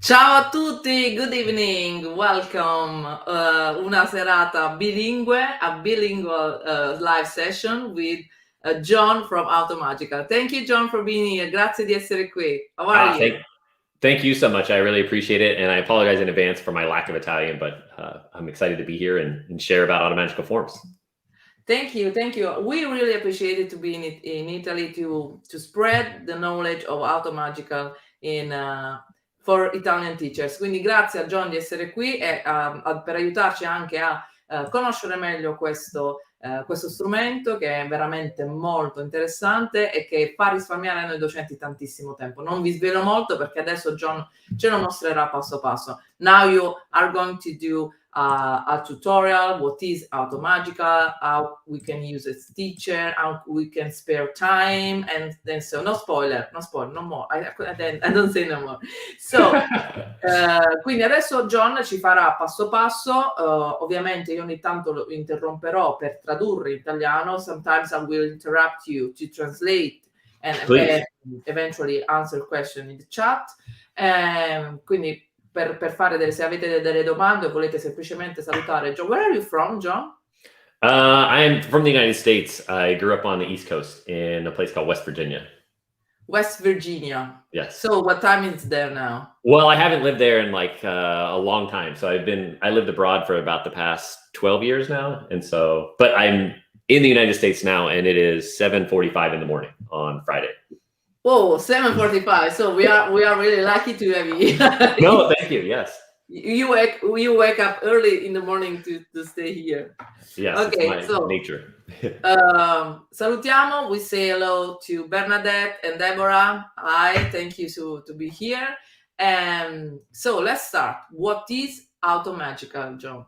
Ciao a tutti, good evening, welcome. Una serata bilingue, a bilingual live session with John from Automagical. Thank you, John, for being here. Grazie di essere qui. How are you? Thank you so much. I really appreciate it. And I apologize in advance for my lack of Italian, but I'm excited to be here and share about Automagical Forms. Thank you, thank you. We really appreciate it to be in Italy to spread the knowledge of Automagical for Italian teachers. Quindi grazie a John di essere qui e per aiutarci anche a conoscere meglio questo strumento che è veramente molto interessante e che fa risparmiare a noi docenti tantissimo tempo. Non vi svelo molto perché adesso John ce lo mostrerà passo passo. Now you are going to do a tutorial, what is Automagical, how we can use it as teacher, how we can spare time, and then so no spoiler, no more. I don't say no more. So, quindi adesso John ci farà passo passo. Ovviamente io ogni tanto lo interromperò per tradurre in italiano. Sometimes I will interrupt you to translate and eventually answer question in the chat. Quindi per fare se avete delle domande o volete semplicemente salutare John. Where are you from, John? I'm from the United States. I grew up on the East Coast in a place called West Virginia. West Virginia. Yes. So what time is there now? Well, I haven't lived there in like a long time. So I lived abroad for about the past 12 years now. And so, but I'm in the United States now and it is 7:45 in the morning on Friday. Oh, 7:45. So we are really lucky to have you. No, thank you. Yes. You wake up early in the morning to stay here. Yes. Okay. So nature. Salutiamo. We say hello to Bernadette and Deborah. Hi. Thank you to be here. So let's start. What is Automagical, John?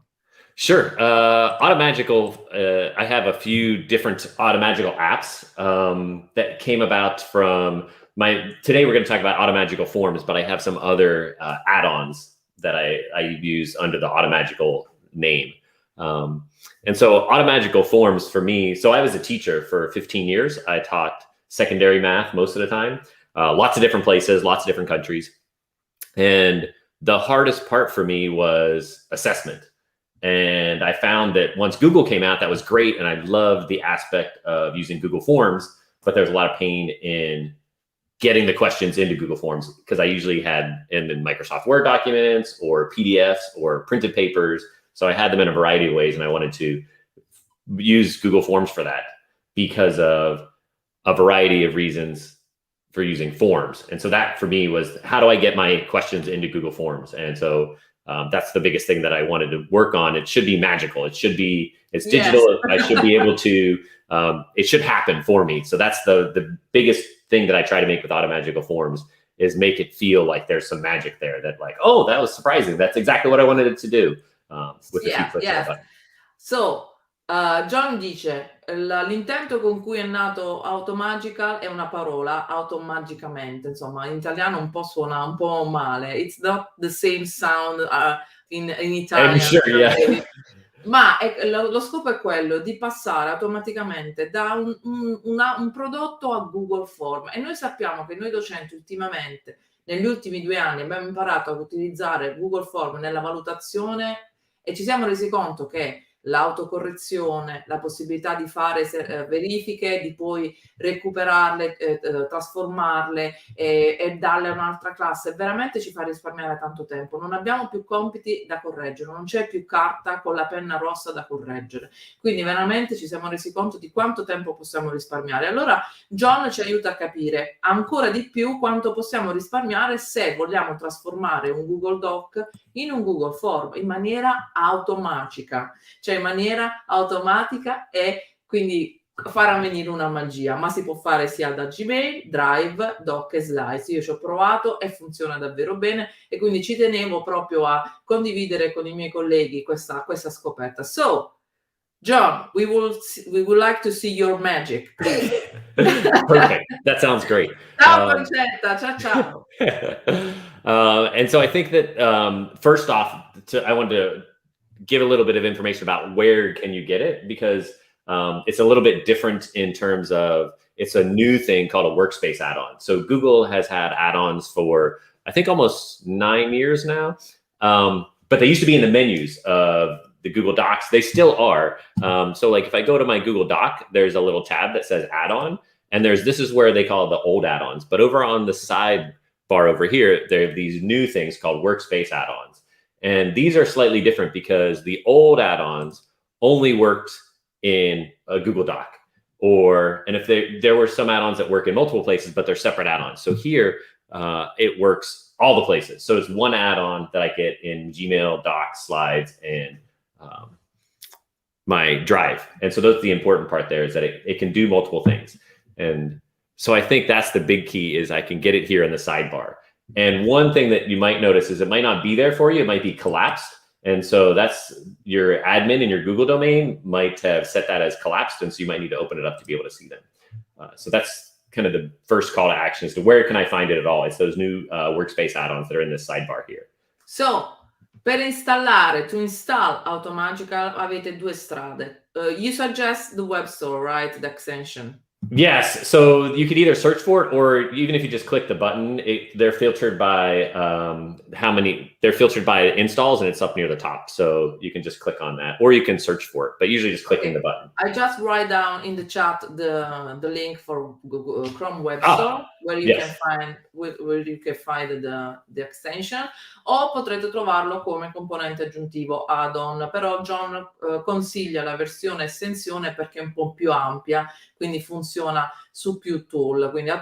Sure. Automagical, I have a few different Automagical apps that came about from today we're going to talk about Automagical Forms, but I have some other add-ons that I use under the Automagical name. And so Automagical Forms for me, so I was a teacher for 15 years. I taught secondary math most of the time, lots of different places, lots of different countries. And the hardest part for me was assessment. And I found that once Google came out, that was great. And I loved the aspect of using Google Forms, but there's a lot of pain in getting the questions into Google Forms because I usually had them in Microsoft Word documents or PDFs or printed papers. So I had them in a variety of ways. And I wanted to use Google Forms for that because of a variety of reasons for using forms. And so that for me was, how do I get my questions into Google Forms? And so that's the biggest thing that I wanted to work on. It should be magical. It's digital. Yes. I should be able to, it should happen for me. So that's the biggest thing that I try to make with Automagical Forms is make it feel like there's some magic there that like, oh, that was surprising. That's exactly what I wanted it to do. With a few clicks. So, John dice, l'intento con cui è nato Automagical è una parola, automagicamente, insomma, in italiano un po' suona un po' male. It's not the same sound in Italian. I'm sure, yeah. Ma lo scopo è quello di passare automaticamente da un prodotto a Google Form. E noi sappiamo che noi docenti ultimamente, negli ultimi 2 anni, abbiamo imparato ad utilizzare Google Form nella valutazione e ci siamo resi conto che l'autocorrezione, la possibilità di fare verifiche, di poi recuperarle, trasformarle e darle a un'altra classe, veramente ci fa risparmiare tanto tempo. Non abbiamo più compiti da correggere, non c'è più carta con la penna rossa da correggere. Quindi veramente ci siamo resi conto di quanto tempo possiamo risparmiare. Allora John ci aiuta a capire ancora di più quanto possiamo risparmiare se vogliamo trasformare un Google Doc in un Google Form in maniera automatica, cioè in maniera automatica e quindi far avvenire una magia, ma si può fare sia da Gmail, Drive, Doc e Slides. Io ci ho provato e funziona davvero bene e quindi ci tenevo proprio a condividere con i miei colleghi questa scoperta. So, John, we would like to see your magic, please. Perfect. That sounds great. Ciao, Concetta. Ciao, ciao. And so I think that first off, I wanted to give a little bit of information about where can you get it, because it's a little bit different in terms of it's a new thing called a Workspace Add-On. So Google has had add-ons for I think almost 9 years now. But they used to be in the menus of the Google Docs. They still are. So like if I go to my Google Doc, there's a little tab that says Add-on, and this is where they call it the old add-ons. But over on the sidebar over here, there are these new things called Workspace Add-ons. And these are slightly different because the old add-ons only worked in a Google Doc. And if there were some add-ons that work in multiple places, but they're separate add-ons. So here, it works all the places. So it's one add-on that I get in Gmail, Docs, Slides, and my Drive. And so that's the important part there, is that it can do multiple things. And so I think that's the big key, is I can get it here in the sidebar. And one thing that you might notice is it might not be there for you. It might be collapsed. And so that's your admin in your Google domain might have set that as collapsed. And so you might need to open it up to be able to see them. So that's kind of the first call to action, as to where can I find it at all. It's those new Workspace add-ons that are in this sidebar here. So, per installare, to install Automagical, avete due strade. You suggest the web store, right? The extension. Yes. So you could either search for it, or even if you just click the button, they're filtered by they're filtered by installs, and it's up near the top. So you can just click on that, or you can search for it, but usually just clicking the button. I just write down in the chat the link for Google Chrome Web Store, where you can find the extension, o potrete trovarlo come componente aggiuntivo add-on, però John consiglia la versione estensione perché è un po' più ampia, quindi funziona su più tool, quindi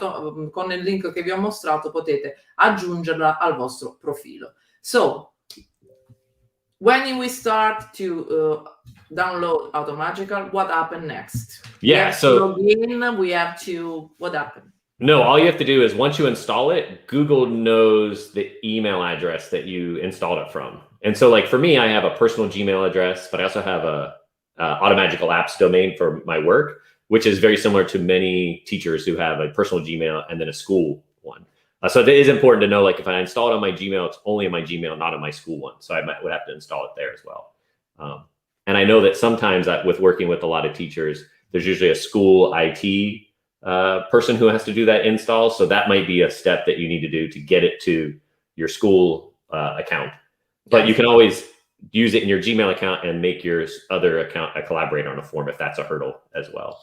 con il link che vi ho mostrato potete aggiungerla al vostro profilo. So, when we start to download Automagical, what happened next? Yeah, so what happened? No, all you have to do is, once you install it, Google knows the email address that you installed it from. And so like for me, I have a personal Gmail address, but I also have a Automagical Apps domain for my work, which is very similar to many teachers who have a personal Gmail and then a school one. So it is important to know, like if I install it on my Gmail, it's only in my Gmail, not on my school one. So I would have to install it there as well. And I know that sometimes with working with a lot of teachers, there's usually a school IT person who has to do that install. So that might be a step that you need to do to get it to your school account. But you can always use it in your Gmail account and make your other account a collaborator on a form if that's a hurdle as well.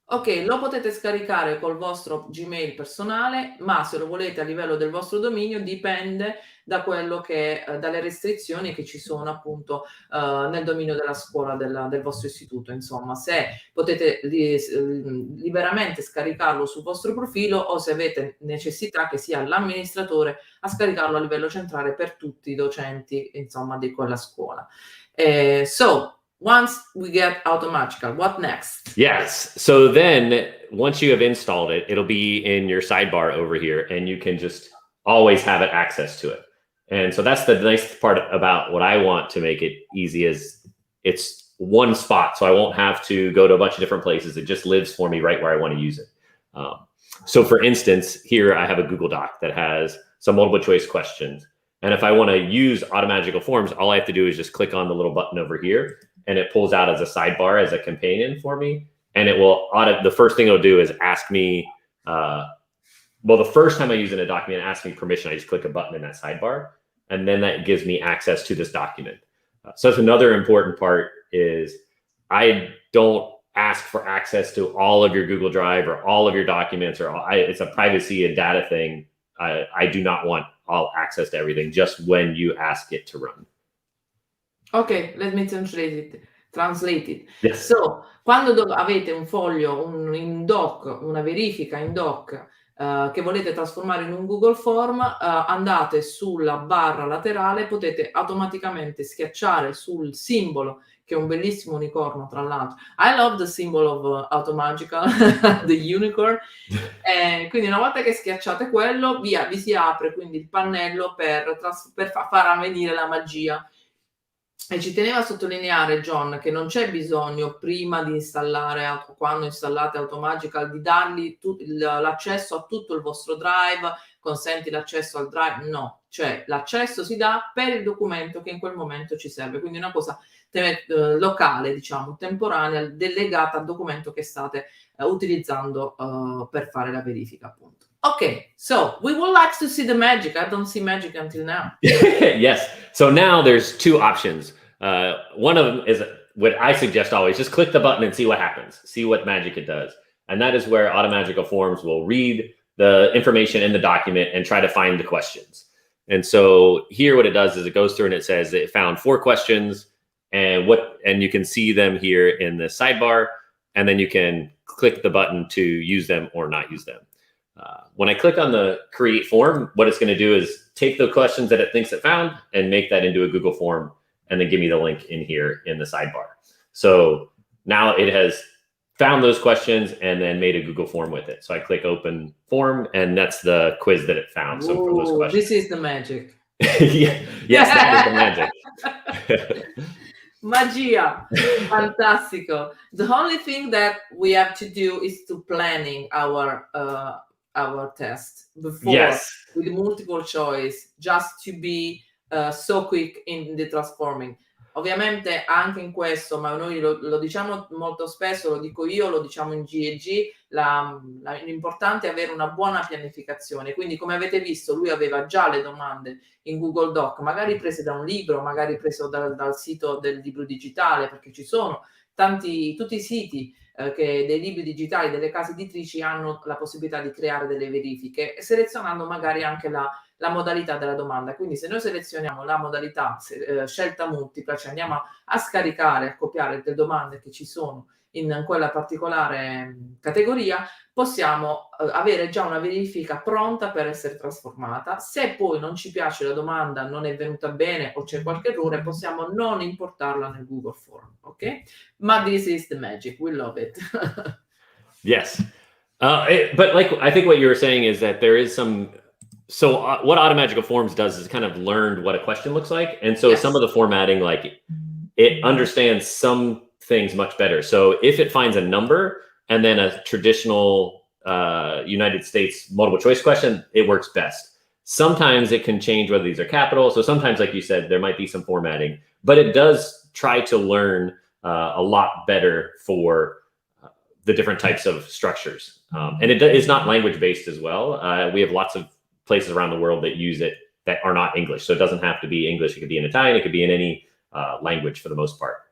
Ok, lo potete scaricare col vostro Gmail personale, ma se lo volete a livello del vostro dominio dipende da quello dalle restrizioni che ci sono appunto nel dominio della scuola del vostro istituto. Insomma, se potete liberamente scaricarlo sul vostro profilo, o se avete necessità che sia l'amministratore a scaricarlo a livello centrale per tutti i docenti, insomma, di quella scuola. Once we get Automagical, what next? Yes. So then once you have installed it, it'll be in your sidebar over here, and you can just always have access to it. And so that's the nice part about what I want to make it easy, is it's one spot. So I won't have to go to a bunch of different places. It just lives for me right where I want to use it. So for instance, here I have a Google Doc that has some multiple choice questions. And if I want to use Automagical Forms, all I have to do is just click on the little button over here, and it pulls out as a sidebar, as a companion for me. And it will the first thing it'll do is ask me, well, the first time I use it in a document, it asks me permission. I just click a button in that sidebar, and then that gives me access to this document. So that's another important part, is I don't ask for access to all of your Google Drive or all of your documents, it's a privacy and data thing. I do not want all access to everything, just when you ask it to run. Ok, let me translate it. Yes. So, quando avete un foglio, in doc, una verifica in doc che volete trasformare in un Google Form, andate sulla barra laterale, potete automaticamente schiacciare sul simbolo, che è un bellissimo unicorno tra l'altro. I love the symbol of Automagical, the unicorn. Quindi una volta che schiacciate quello, vi si apre quindi il pannello per far avvenire la magia. E ci teneva a sottolineare, John, che non c'è bisogno prima di installare, quando installate Automagical, di dargli l'accesso a tutto il vostro drive, consenti l'accesso al drive, no. Cioè l'accesso si dà per il documento che in quel momento ci serve, quindi una cosa locale, diciamo, temporanea, delegata al documento che state utilizzando per fare la verifica, appunto. Okay, so we would like to see the magic. I don't see magic until now. Yes. So now there's two options. One of them is what I suggest always, just click the button and see what happens, see what magic it does. And that is where Automagical Forms will read the information in the document and try to find the questions. And so here what it does is it goes through and it says it found 4 questions and you can see them here in the sidebar, and then you can click the button to use them or not use them. When I click on the create form, what it's going to do is take the questions that it thinks it found and make that into a Google form, and then give me the link in here in the sidebar. So now it has found those questions and then made a Google form with it. So I click open form, and that's the quiz that it found. So for those questions. This is the magic. Yeah, yes, that is the magic. Magia. Fantastico. The only thing that we have to do is to planning our test before, yes, with multiple choice, just to be so quick in the transforming. Ovviamente anche in questo, ma noi lo diciamo molto spesso, lo dico io, lo diciamo in G&G, l'importante è avere una buona pianificazione. Quindi, come avete visto, lui aveva già le domande in Google Doc, magari prese da un libro, magari preso dal sito del libro digitale, perché ci sono tutti i siti che dei libri digitali, delle case editrici hanno la possibilità di creare delle verifiche, selezionando magari anche la modalità della domanda. Quindi se noi selezioniamo la modalità scelta multipla, cioè andiamo a scaricare, a copiare le domande che ci sono in quella particolare categoria, possiamo avere già una verifica pronta per essere trasformata. Se poi non ci piace la domanda, non è venuta bene o c'è qualche errore, possiamo non importarla nel Google Form, ok? Ma this is the magic, we love it. Yes. But like, I think what you were saying is that there is some, so what Automagical Forms does is kind of learned what a question looks like. And so some of the formatting, like it understands some things much better. So if it finds a number and then a traditional United States multiple choice question, it works best. Sometimes it can change whether these are capital. So sometimes, like you said, there might be some formatting, but it does try to learn a lot better for the different types of structures. And it is not language-based as well. We have lots of places around the world that use it that are not English. So it doesn't have to be English. It could be in Italian. It could be in any language for the most part.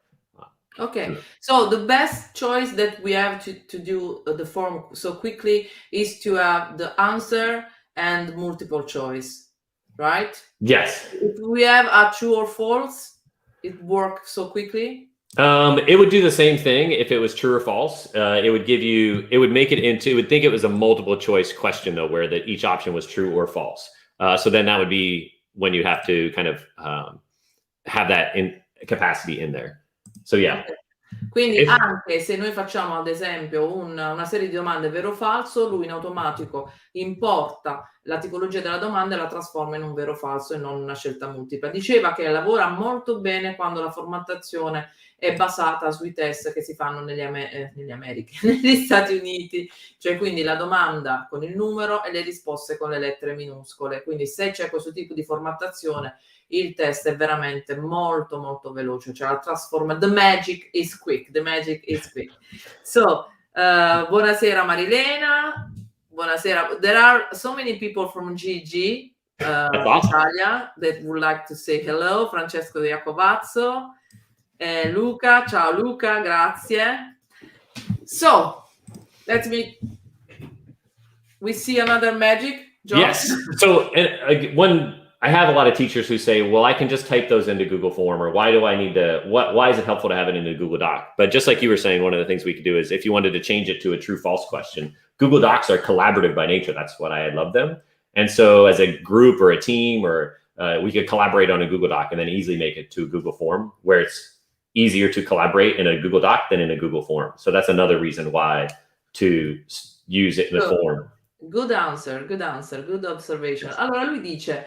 Okay, so the best choice that we have to do the form so quickly is to have the answer and multiple choice, right? Yes. If we have a true or false, it works so quickly. It would do the same thing if it was true or false. It would give you, it would make it into, it would think it was a multiple choice question though, where that each option was true or false. So then that would be when you have to kind of have that in capacity in there. So yeah. Okay. Quindi anche se noi facciamo ad esempio una serie di domande vero o falso, lui in automatico importa la tipologia della domanda e la trasforma in un vero o falso e non una scelta multipla. Diceva che lavora molto bene quando la formattazione è basata sui test che si fanno negli Stati Uniti, cioè quindi la domanda con il numero e le risposte con le lettere minuscole. Quindi se c'è questo tipo di formattazione, il test è veramente molto molto veloce, cioè la trasforma. The magic is quick. So, buonasera Marilena, buonasera. There are so many people from GG Italia that would like to say hello. Francesco De Jacovazzo, Luca, ciao Luca, grazie. So, we see another magic, John? Yes. So I have a lot of teachers who say, well, I can just type those into Google Form, or why do I need to, why is it helpful to have it in a Google Doc? But just like you were saying, one of the things we could do is if you wanted to change it to a true false question, Google Docs are collaborative by nature. That's what I love them. And so as a group or a team, or we could collaborate on a Google Doc and then easily make it to a Google Form, where it's easier to collaborate in a Google Doc than in a Google Form. So that's another reason why to use it in a form. Good answer, good observation. Allora lui dice,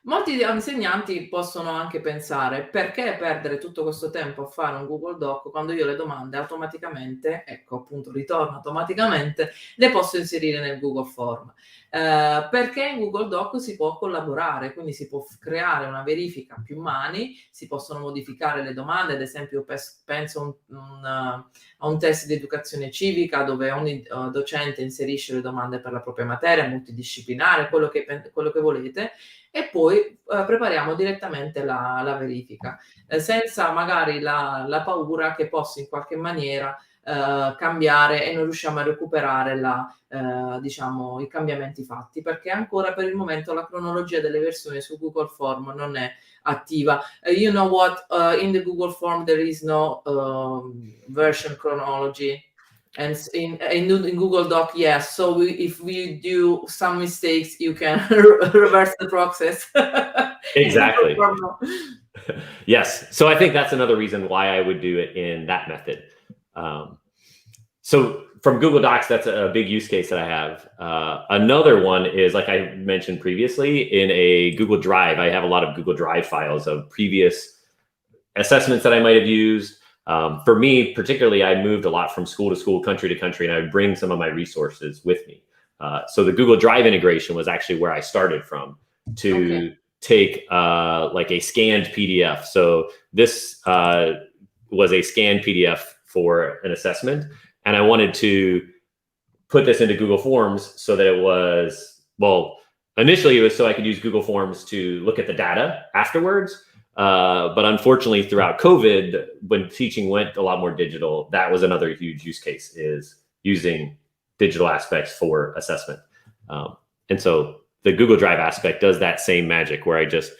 molti insegnanti possono anche pensare, perché perdere tutto questo tempo a fare un Google Doc quando io le domande automaticamente, ecco appunto ritorno automaticamente, le posso inserire nel Google Form. Perché in Google Doc si può collaborare, quindi si può creare una verifica a più mani, si possono modificare le domande, ad esempio penso a un test di educazione civica dove ogni docente inserisce le domande per la propria propria materia, multidisciplinare, quello che volete, e poi prepariamo direttamente la verifica, senza magari la paura che possa in qualche maniera cambiare e non riusciamo a recuperare diciamo, i cambiamenti fatti, perché ancora per il momento la cronologia delle versioni su Google Form non è attiva. You know what? In the Google Form there is no version chronology. And in Google Doc, yes. So if we do some mistakes, you can reverse the process. Exactly. Yes. So I think that's another reason why I would do it in that method. So from Google Docs, that's a big use case that I have. Another one is, like I mentioned previously, in a Google Drive. I have a lot of Google Drive files of previous assessments that I might have used. For me, particularly, I moved a lot from school to school, country to country, and I would bring some of my resources with me. So the Google Drive integration was actually where I started from to take like a scanned PDF. So this was a scanned PDF for an assessment, and I wanted to put this into Google Forms so that it was, well, initially it was so I could use Google Forms to look at the data afterwards. But unfortunately, throughout COVID, when teaching went a lot more digital, that was another huge use case, is using digital aspects for assessment. And so the Google Drive aspect does that same magic where I just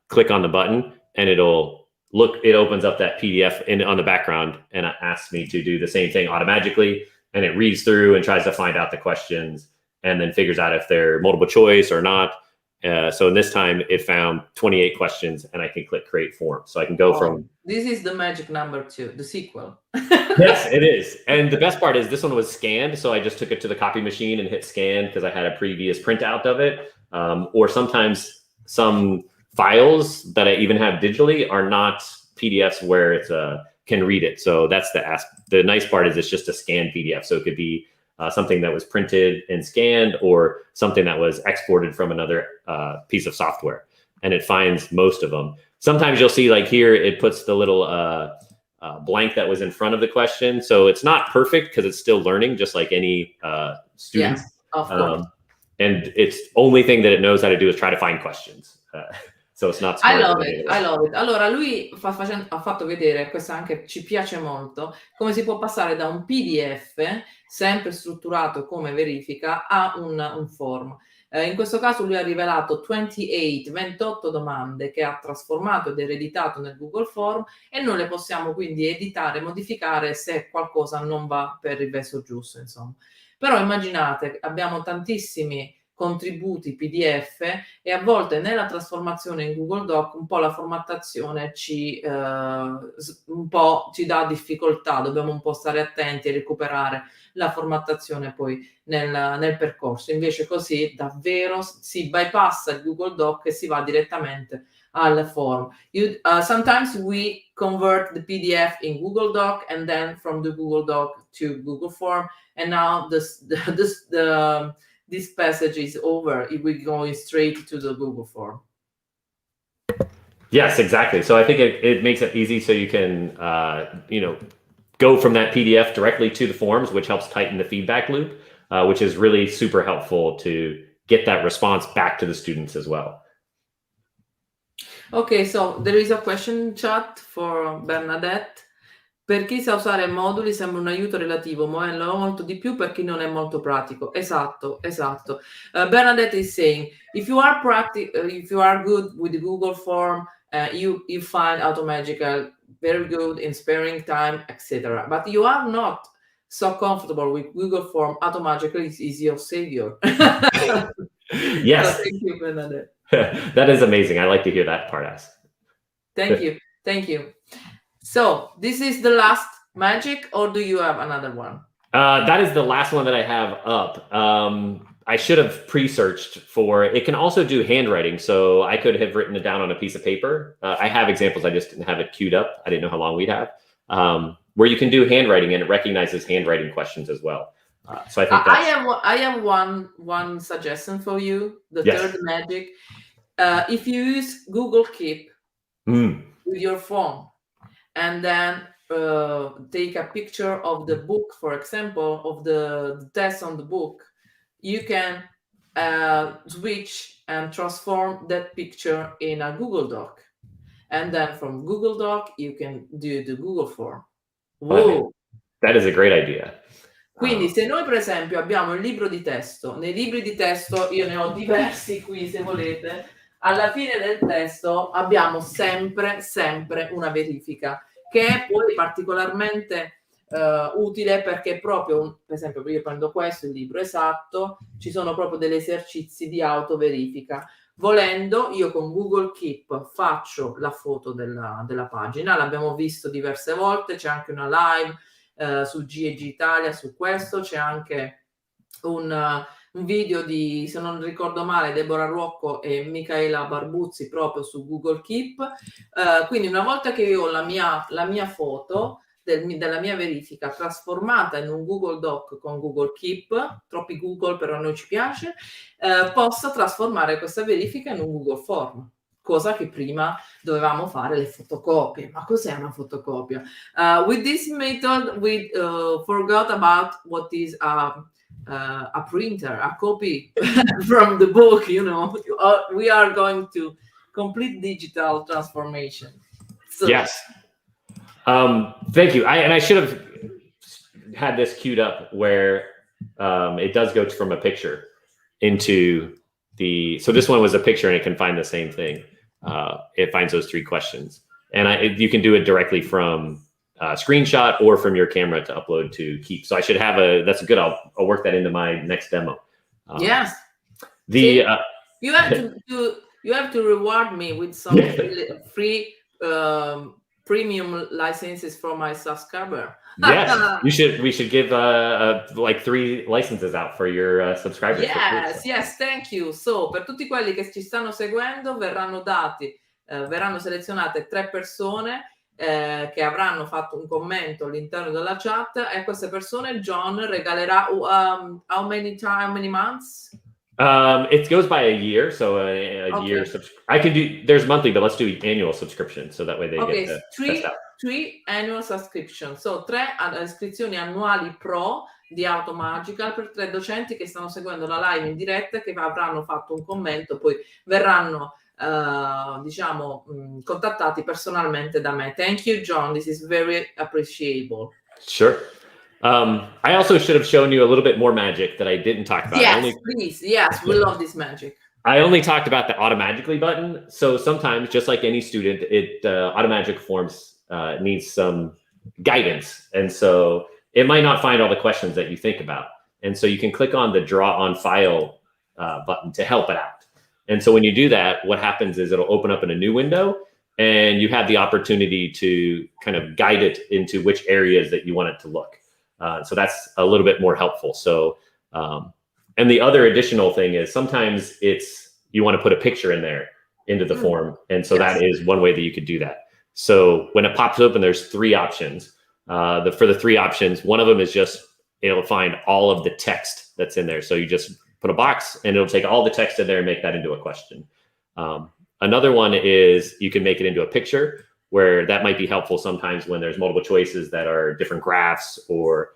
click on the button and it opens up that PDF on the background and it asks me to do the same thing automagically. And it reads through and tries to find out the questions and then figures out if they're multiple choice or not. So in this time, it found 28 questions, and I can click Create Form. So I can go from... This is the magic number 2, the sequel. Yes, it is. And the best part is this one was scanned. So I just took it to the copy machine and hit scan because I had a previous printout of it. Or sometimes some files that I even have digitally are not PDFs where it's can read it. So that's the nice part is it's just a scanned PDF. So it could be something that was printed and scanned or something that was exported from another piece of software, and it finds most of them. Sometimes you'll see, like here, it puts the little blank that was in front of the question. So it's not perfect because it's still learning, just like any student. Yes, of course. And it's only thing that it knows how to do is try to find questions. So it's not smart. I love it. Allora lui ha fatto vedere, questo anche ci piace molto, come si può passare da un PDF sempre strutturato come verifica a un form. In questo caso lui ha rivelato 28 domande che ha trasformato ed ereditato nel Google Form, e noi le possiamo quindi editare, modificare se qualcosa non va per il verso giusto, insomma. Però immaginate, abbiamo tantissimi contributi PDF e a volte nella trasformazione in Google Doc un po' la formattazione un po' ci dà difficoltà, dobbiamo un po' stare attenti e recuperare la formattazione poi nel percorso. Invece così davvero si bypassa il Google Doc e si va direttamente al form. Sometimes we convert the PDF in Google Doc and then from the Google Doc to Google Form, and now this passage is over. We're going straight to the Google Form. Yes, exactly. So I think it makes it easy so you can, go from that PDF directly to the forms, which helps tighten the feedback loop, which is really super helpful to get that response back to the students as well. Okay, so there is a question chat for Bernadette. Per chi sa usare moduli sembra un aiuto relativo, ma lo molto di più per chi non è molto pratico. Esatto. Bernadette is saying, if you are good with the Google Form, you find Automagical very good in sparing time, etc. But you are not so comfortable with Google Form, Automagical is your savior. Yes. So thank you, Bernadette. That is amazing. I like to hear that part asked. Thank you. So this is the last magic, or do you have another one? That is the last one that I have up. I should have pre-searched for it. It can also do handwriting, so I could have written it down on a piece of paper. I have examples, I just didn't have it queued up. I didn't know how long we'd have. Where you can do handwriting, and it recognizes handwriting questions as well. So I think I have one suggestion for you. The third magic. If you use Google Keep with your phone, and then take a picture of the book, for example, of the test on the book, you can switch and transform that picture in a Google Doc. And then from Google Doc, you can do the Google Form. Wow. That is a great idea. Quindi se noi per esempio abbiamo il libro di testo, nei libri di testo io ne ho diversi qui se volete, alla fine del testo abbiamo sempre una verifica che è poi particolarmente utile perché proprio, per esempio io prendo questo, il libro esatto, ci sono proprio degli esercizi di autoverifica. Volendo, io con Google Keep faccio la foto della pagina, l'abbiamo visto diverse volte, c'è anche una live su GEG Italia su questo, c'è anche un video di, se non ricordo male, Deborah Ruocco e Michaela Barbuzzi proprio su Google Keep. Quindi una volta che io ho la mia foto della mia verifica trasformata in un Google Doc con Google Keep, troppi Google però a noi ci piace, posso trasformare questa verifica in un Google Form, cosa che prima dovevamo fare le fotocopie. Ma cos'è una fotocopia? With this method we forgot about what is a printer, a copy from the book, you know. We are going to complete digital transformation. So, yes. Thank you. I should have had this queued up where it does go from a picture into so this one was a picture and it can find the same thing. It finds those 3 questions. And you can do it directly from a screenshot or from your camera to upload to Keep. So I should have that's good. I'll work that into my next demo. Yes. You have to reward me with some free premium licenses for my subscriber. Yes, we should give like 3 licenses out for your subscribers. Yes, thank you. So, per tutti quelli che ci stanno seguendo verranno selezionate 3 persone che avranno fatto un commento all'interno della chat e a queste persone John regalerà how many months? It goes by a year, so a year. I can do. There's monthly, but let's do annual subscription, so that way they get to test out. 3 annual subscription, so 3 iscrizioni annuali pro di Automagical per 3 docenti che stanno seguendo la live in diretta, che avranno fatto un commento, poi verranno contattati personalmente da me. Thank you, John. This is very appreciable. Sure. I also should have shown you a little bit more magic that I didn't talk about. Yes, please. Yes, we love this magic. I only talked about the Automatically button. So sometimes, just like any student, Automagical Forms needs some guidance. And so it might not find all the questions that you think about. And so you can click on the Draw on File button to help it out. And so when you do that, what happens is it'll open up in a new window and you have the opportunity to kind of guide it into which areas that you want it to look. So that's a little bit more helpful. So, and the other additional thing is sometimes you want to put a picture in there into the form. And so that is one way that you could do that. So when it pops open, there's 3 options. For the 3 options, one of them is just, it'll find all of the text that's in there. So you just put a box and it'll take all the text in there and make that into a question. Another one is you can make it into a picture, where that might be helpful sometimes when there's multiple choices that are different graphs or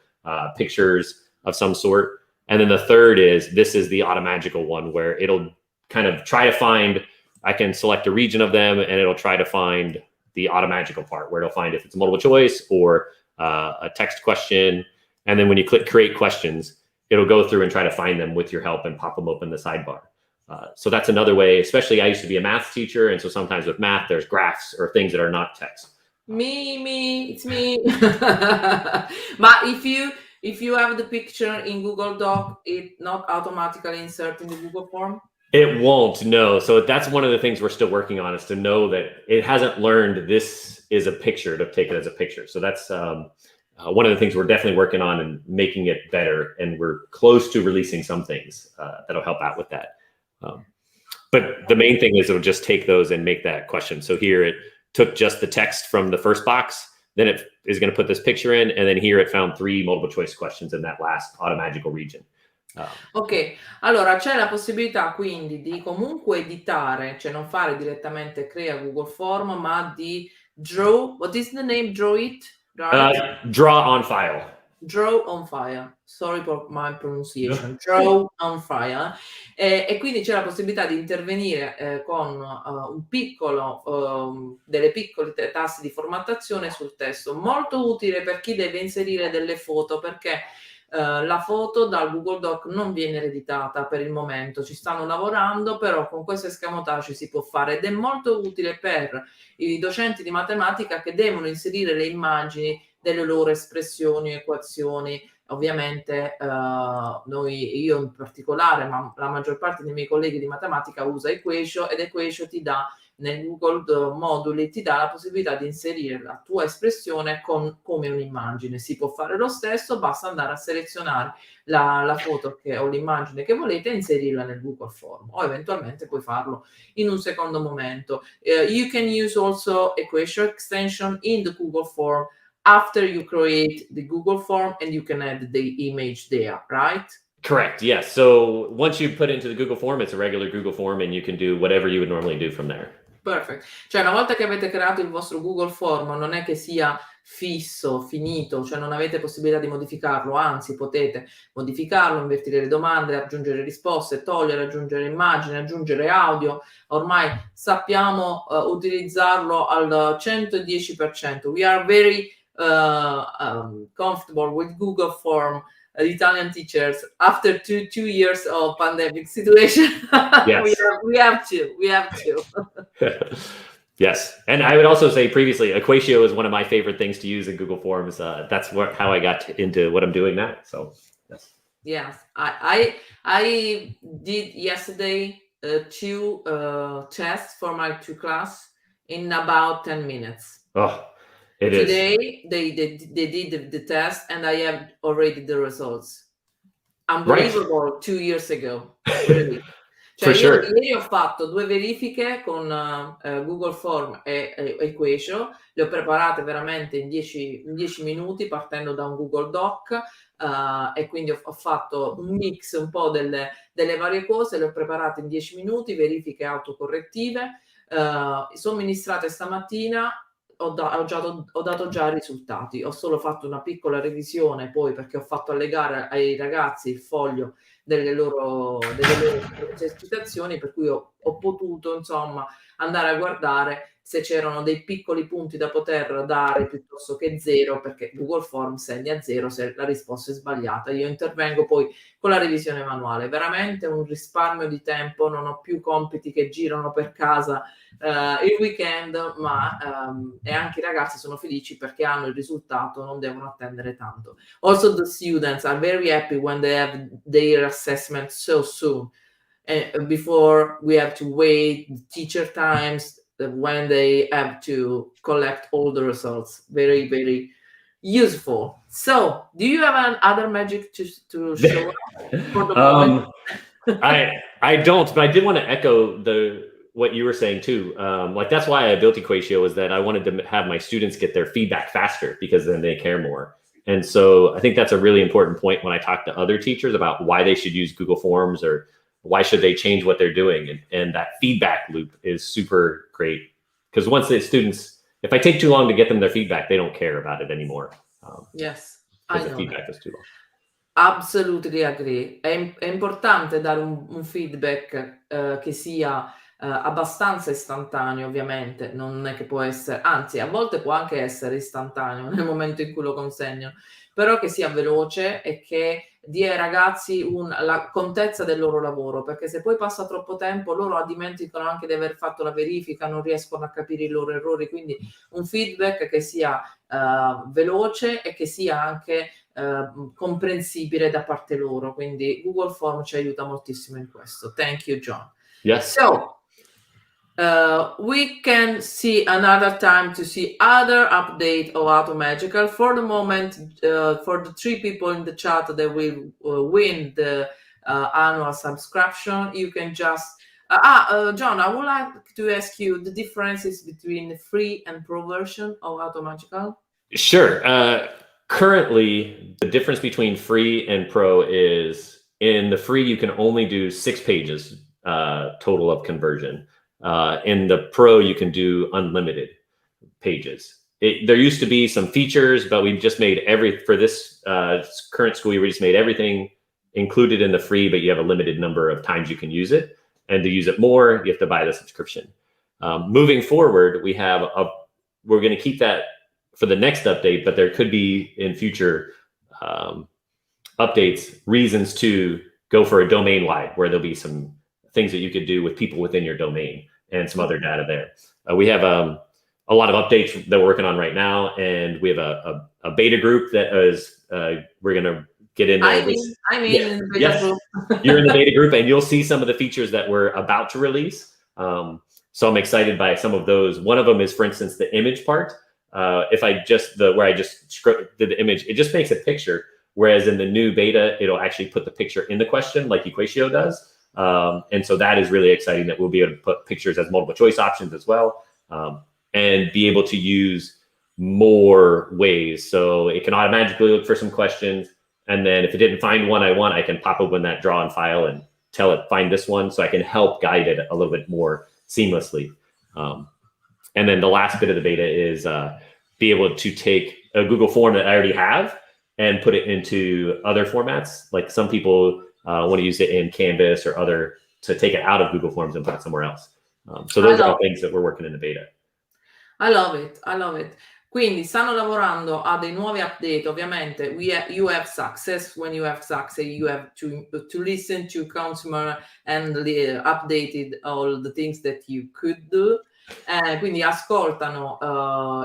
pictures of some sort. And then the third this is the Automagical one, where it'll kind of try to find, I can select a region of them and it'll try to find the Automagical part, where it'll find if it's multiple choice or a text question. And then when you click Create Questions, it'll go through and try to find them with your help and pop them open the sidebar. So that's another way, especially I used to be a math teacher. And so sometimes with math, there's graphs or things that are not text. It's me. But if you have the picture in Google Doc, it not automatically insert in the Google Form? It won't, no. So that's one of the things we're still working on, is to know that it hasn't learned this is a picture to take it as a picture. So that's one of the things we're definitely working on and making it better. And we're close to releasing some things that'll help out with that. But the main thing is it'll just take those and make that question. So here it took just the text from the first box, then it is going to put this picture in, and then here it found 3 multiple choice questions in that last Automagical region. Ok, allora c'è la possibilità quindi di comunque editare, cioè non fare direttamente crea Google Form, ma di draw, what is the name, draw it? Draw on file. Draw on Fire, sorry for my pronunciation, Draw on Fire, e quindi c'è la possibilità di intervenire con un piccolo, delle piccole taste di formattazione sul testo, molto utile per chi deve inserire delle foto, perché la foto dal Google Doc non viene ereditata per il momento, ci stanno lavorando, però con questo escamotage si può fare ed è molto utile per i docenti di matematica che devono inserire le immagini delle loro espressioni, equazioni. Ovviamente io in particolare, ma la maggior parte dei miei colleghi di matematica usa Equation, ed Equation ti dà nel Google Moduli ti dà la possibilità di inserire la tua espressione come un'immagine. Si può fare lo stesso, basta andare a selezionare la foto o l'immagine che volete e inserirla nel Google Form, o eventualmente puoi farlo in un secondo momento. You can use also Equation extension in the Google Form after you create the Google Form, and you can add the image there, right? Correct. Yes. So once you put it into the Google Form, it's a regular Google Form, and you can do whatever you would normally do from there. Perfect. Cioè, una volta che avete creato il vostro Google Form, non è che sia fisso, finito, cioè non avete possibilità di modificarlo, anzi potete modificarlo, invertire le domande, aggiungere risposte, togliere, aggiungere immagini, aggiungere audio. Ormai sappiamo utilizzarlo al 110%. We are very comfortable with Google Form. Italian teachers, after two years of pandemic situation. Yes. we have to. Yes. And I would also say previously, Equatio is one of my favorite things to use in Google Forms. That's how I got into what I'm doing now. So, yes. Yes. I did yesterday 2 tests for my 2 class in about 10 minutes. Oh, Today, they did the test, and I have already the results. Unbelievable, right. 2 years ago, really. Cioè, ieri ho fatto 2 verifiche con Google Form e Equation, le ho preparate veramente in 10 minuti partendo da un Google Doc, e quindi ho fatto un mix un po' delle varie cose, le ho preparate in 10 minuti, verifiche autocorrettive, somministrate stamattina. Ho dato già i risultati, ho solo fatto una piccola revisione poi perché ho fatto allegare ai ragazzi il foglio delle loro esercitazioni, per cui ho potuto insomma andare a guardare se c'erano dei piccoli punti da poter dare piuttosto che 0, perché Google Form segna 0 se la risposta è sbagliata. Io intervengo poi con la revisione manuale, veramente un risparmio di tempo, non ho più compiti che girano per casa il weekend, ma e anche i ragazzi sono felici perché hanno il risultato, non devono attendere tanto. Also the students are very happy when they have their assessment so soon, before we have to wait teacher times when they have to collect all the results. Very, very useful. So, do you have other magic to show us for the moment? I don't, but I did want to echo what you were saying too. Like that's why I built Equatio, is that I wanted to have my students get their feedback faster, because then they care more. And so I think that's a really important point when I talk to other teachers about why they should use Google Forms or why should they change what they're doing. And that feedback loop is super great, because once the students, if I take too long to get them their feedback, they don't care about it anymore. Yes, because the feedback is too long. Absolutely agree. È importante dare un feedback che sia abbastanza istantaneo, ovviamente, non è che può essere, anzi a volte può anche essere istantaneo nel momento in cui lo consegnano, però che sia veloce e che dia ai ragazzi la contezza del loro lavoro, perché se poi passa troppo tempo loro dimenticano anche di aver fatto la verifica, non riescono a capire i loro errori, quindi un feedback che sia veloce e che sia anche comprensibile da parte loro, quindi Google Form ci aiuta moltissimo in questo. Thank you, John. Yes. So we can see another time to see other update of Automagical. For the moment, for the 3 people in the chat that will win the annual subscription, you can just John, I would like to ask you the differences between the free and pro version of Automagical. Sure. Currently, the difference between free and pro is in the free, you can only do 6 pages total of conversion. In the pro, you can do unlimited pages. there used to be some features, but we just made for this current school year, we just made everything included in the free, but you have a limited number of times you can use it. And to use it more, you have to buy the subscription. Moving forward, we're going to keep that for the next update, but there could be in future updates reasons to go for a domain wide, where there'll be some things that you could do with people within your domain and some other data there. We have a lot of updates that we're working on right now, and we have a beta group that is we're going to get in there. In the beta group. You're in the beta group, and you'll see some of the features that we're about to release. So I'm excited by some of those. One of them is, for instance, the image part. If I just where I just did the image, it just makes a picture. Whereas in the new beta, it'll actually put the picture in the question, like Equatio does. And so that is really exciting that we'll be able to put pictures as multiple choice options as well, and be able to use more ways. So it can automatically look for some questions. And then if it didn't find one I want, I can pop open that draw-in file and tell it, find this one. So I can help guide it a little bit more seamlessly. And then the last bit of the beta is be able to take a Google form that I already have and put it into other formats. Like some people want to use it in Canvas or other, to take it out of Google Forms and put it somewhere else. So those are all things that we're working in the beta. I love it. I love it. Quindi stanno lavorando a dei nuovi update. Ovviamente you have success. When you have success, you have to listen to consumer and updated all the things that you could do. Quindi ascoltano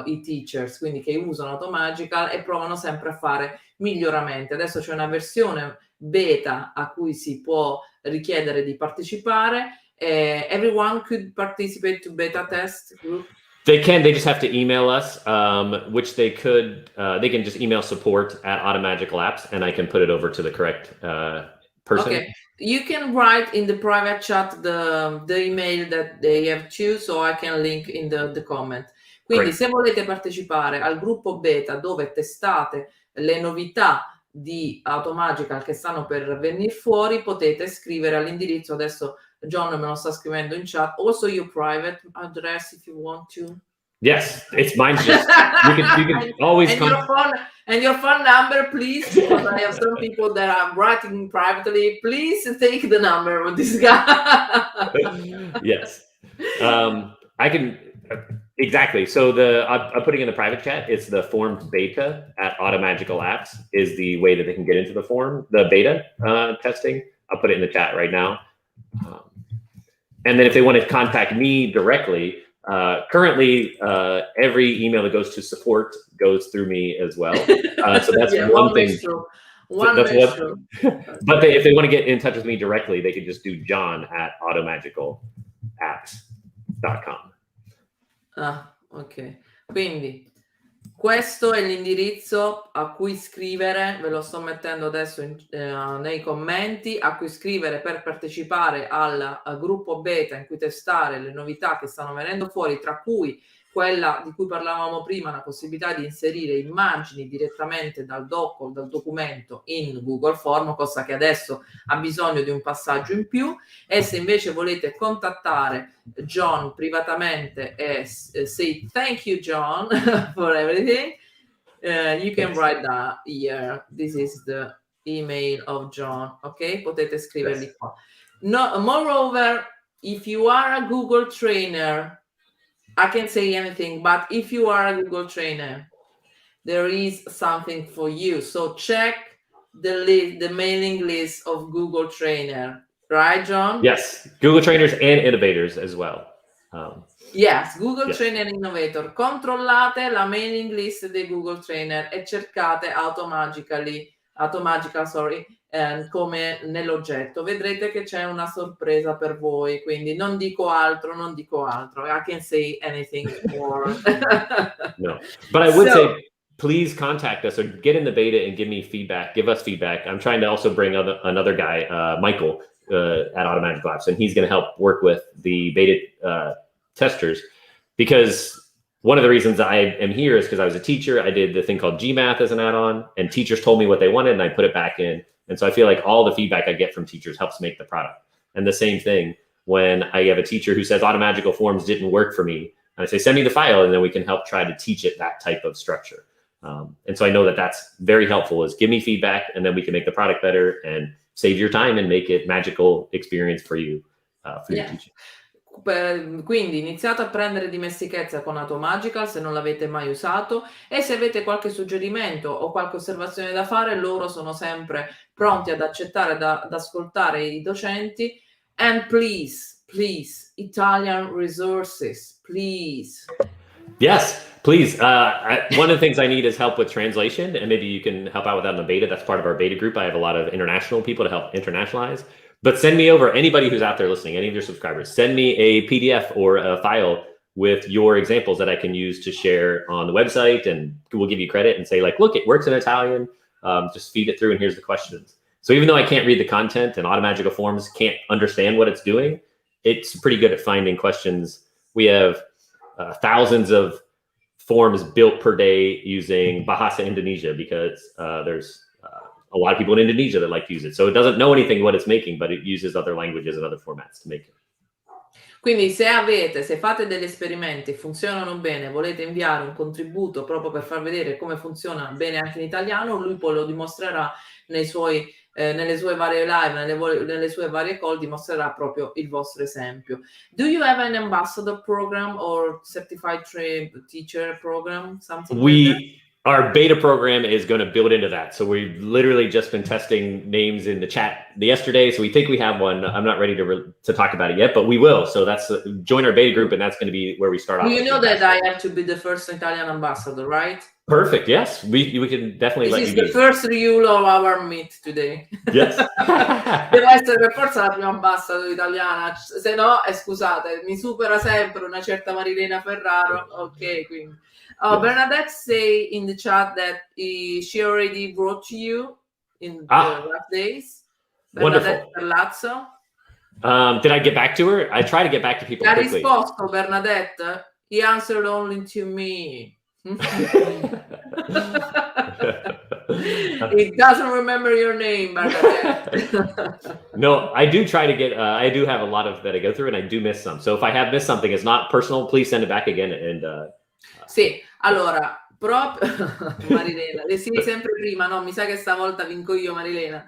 i teachers, quindi che usano Automagical, e provano sempre a fare miglioramenti. Adesso c'è una versione beta a cui si può richiedere di partecipare. Everyone could participate to beta test group. They just have to email us, which they can just email support@Automagical Apps, and I can put it over to the correct person. Okay. You can write in the private chat the email that they have choose, so I can link in the comment. Quindi se volete partecipare al gruppo beta dove testate le novità di Automagical che stanno per venire fuori, potete scrivere all'indirizzo, adesso John me lo sta scrivendo in chat, also your private address if you want to. Yes, it's mine. Just you can always and come. Your phone number, please, because I have some people that are writing privately. Please take the number of this guy. Yes, I can exactly. So I'm putting in the private chat. It's the forms beta at Automagical Apps is the way that they can get into the beta testing. I'll put it in the chat right now. And then if they want to contact me directly, currently every email that goes to support goes through me as well. So that's one thing. But if they want to get in touch with me directly, they can just do john@automagicalapps.com. Ah, ok. Quindi questo è l'indirizzo a cui scrivere, ve lo sto mettendo adesso nei commenti, a cui scrivere per partecipare al gruppo beta in cui testare le novità che stanno venendo fuori, tra cui quella di cui parlavamo prima, la possibilità di inserire immagini direttamente dal documento in Google Form, cosa che adesso ha bisogno di un passaggio in più. E se invece volete contattare John privatamente e say thank you John for everything, you can write that here. This is the email of John. Ok, potete scriverli qua. No, moreover, if you are a Google trainer, I can't say anything, but if you are a Google trainer, there is something for you. So check the mailing list of Google trainer, right, John? Yes, Google trainers and innovators as well. Yes, Google Trainer Innovator. Controllate la mailing list dei Google Trainer e cercate Automagical, come nell'oggetto. Vedrete che c'è una sorpresa per voi, quindi non dico altro. I can't say anything more. No, but I would say please contact us or get in the beta and give us feedback. I'm trying to also bring another guy, Michael, at Automagical Apps, and he's going to help work with the beta testers, because one of the reasons I am here is because I was a teacher. I did the thing called GMath as an add-on, and teachers told me what they wanted, and I put it back in. And so I feel like all the feedback I get from teachers helps make the product. And the same thing when I have a teacher who says Automagical Forms didn't work for me, And I say, send me the file, and then we can help try to teach it that type of structure. And so I know that that's very helpful, is give me feedback, and then we can make the product better and save your time and make it magical experience for you, for your teaching. Quindi iniziate a prendere dimestichezza con Automagical se non l'avete mai usato, e se avete qualche suggerimento o qualche osservazione da fare, loro sono sempre pronti ad accettare, ad ascoltare i docenti. And please, Italian resources, please. Yes, please. One of the things I need is help with translation, and maybe you can help out with that in the beta. That's part of our beta group. I have a lot of international people to help internationalize. But send me over, anybody who's out there listening, any of your subscribers, send me a PDF or a file with your examples that I can use to share on the website, and we'll give you credit and say, like, look, it works in Italian. Just feed it through, and here's the questions. So even though I can't read the content and Automagical Forms can't understand what it's doing, it's pretty good at finding questions. We have thousands of forms built per day using Bahasa Indonesia, because there's a lot of people in Indonesia that like to use it. So it doesn't know anything what it's making, but it uses other languages and other formats to make it. Quindi se fate degli esperimenti, funzionano bene, volete inviare un contributo proprio per far vedere come funziona bene anche in italiano, lui poi lo dimostrerà nelle sue varie live, nelle sue varie call, dimostrerà proprio il vostro esempio. Do you have an ambassador program or certified teacher program, something like that? Our beta program is going to build into that. So we've literally just been testing names in the chat yesterday. So we think we have one. I'm not ready to talk about it yet, but we will. So that's join our beta group, and that's going to be where we start off. You know that I have to be the first Italian ambassador, right? Perfect. Yes, we can definitely let you be. This is the first rule of our meet today. Yes. Devo essere per forza la prima ambassador italiana, se no, scusate, mi supera sempre una certa Marilena Ferraro. Ok, quindi. Yes. Bernadette say in the chat that she already wrote to you in the last days. Bernadette Wonderful. Perlazzo. Did I get back to her? I try to get back to people quickly. Ha risposto Bernadette. He answered only to me. He doesn't remember your name, Bernadette. No, I do try to get, I do have a lot of that I go through, and I do miss some. So if I have missed something, it's not personal, please send it back again. And sì, allora, proprio Marilena, le sì sempre prima, no, mi sa che stavolta vinco io, Marilena.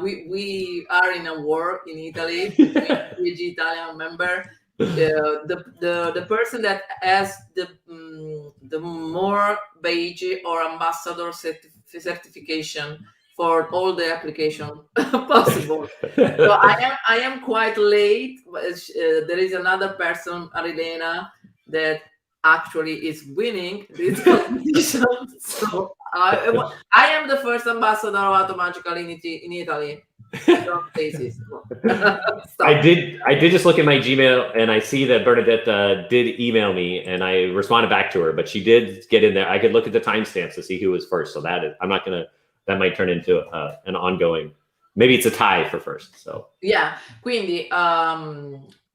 We are in a war in Italy, with Italian member. The person that has the more badge or ambassador certification for all the application possible. So I am quite late. There is another person, Marilena, that actually is winning this competition. So I am the first ambassador of Automagical in Italy. I did just look at my Gmail, and I see that Bernadette did email me, and I responded back to her, but she did get in there. I could look at the timestamps to see who was first. So that might turn into an ongoing, maybe it's a tie for first. So yeah, quindi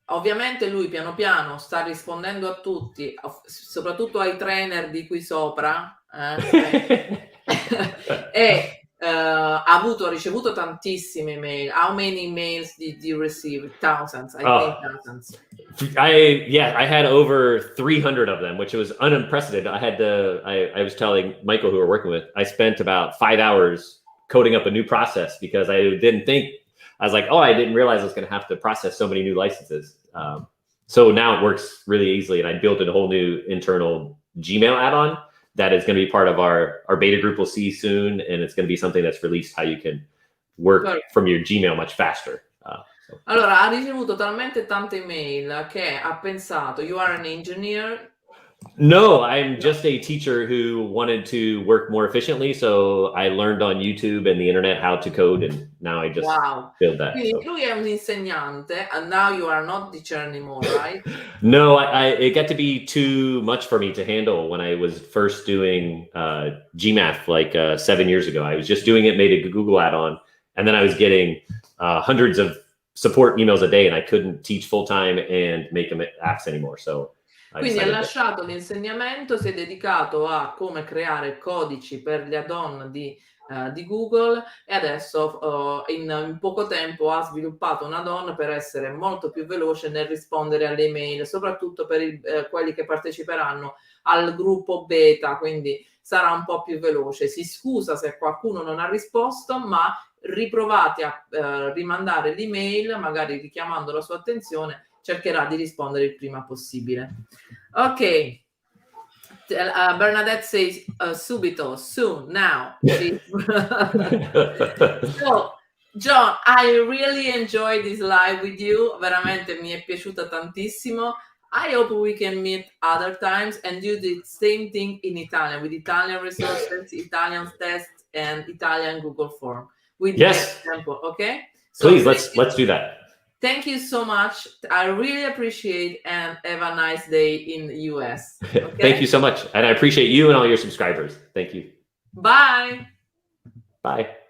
ovviamente lui piano piano sta rispondendo a tutti, soprattutto ai trainer di qui sopra, e ha ricevuto tantissime email. How many emails did you receive? Thousands, I think thousands. I had over 300 of them, which was unprecedented. I was telling Michael, who we're working with, I spent about 5 hours coding up a new process, because I didn't think, I was like, I didn't realize I was going to have to process so many new licenses. So now it works really easily, and I built a whole new internal Gmail add-on that is going to be part of our beta group we'll see soon, and it's going to be something that's released how you can work from your Gmail much faster. Allora, ha ricevuto talmente tante email che ha pensato, you are an engineer? No, I'm just a teacher who wanted to work more efficiently. So I learned on YouTube and the internet how to code, and now I just build that. Quindi lui è un insegnante, and now you are not teacher anymore, right? No, it got to be too much for me to handle when I was first doing GMath like 7 years ago. I was just doing it, made a Google add-on, and then I was getting hundreds of support emails a day, and I couldn't teach full-time and make them apps anymore. So quindi ha lasciato l'insegnamento, si è dedicato a come creare codici per gli add-on di di Google, e adesso in poco tempo ha sviluppato un add-on per essere molto più veloce nel rispondere alle email, soprattutto per quelli che parteciperanno al gruppo beta, quindi sarà un po' più veloce. Si scusa se qualcuno non ha risposto, ma riprovate a rimandare l'email, magari richiamando la sua attenzione, cercherà di rispondere il prima possibile. Ok. Bernadette says subito, soon, now. So, John, I really enjoyed this live with you. Veramente mi è piaciuta tantissimo. I hope we can meet other times and do the same thing in Italian, with Italian resources, Italian tests, and Italian Google form. With Yes. example, okay? So please, let's do that. Thank you so much. I really appreciate, and have a nice day in the US. Okay? Thank you so much. And I appreciate you and all your subscribers. Thank you. Bye. Bye.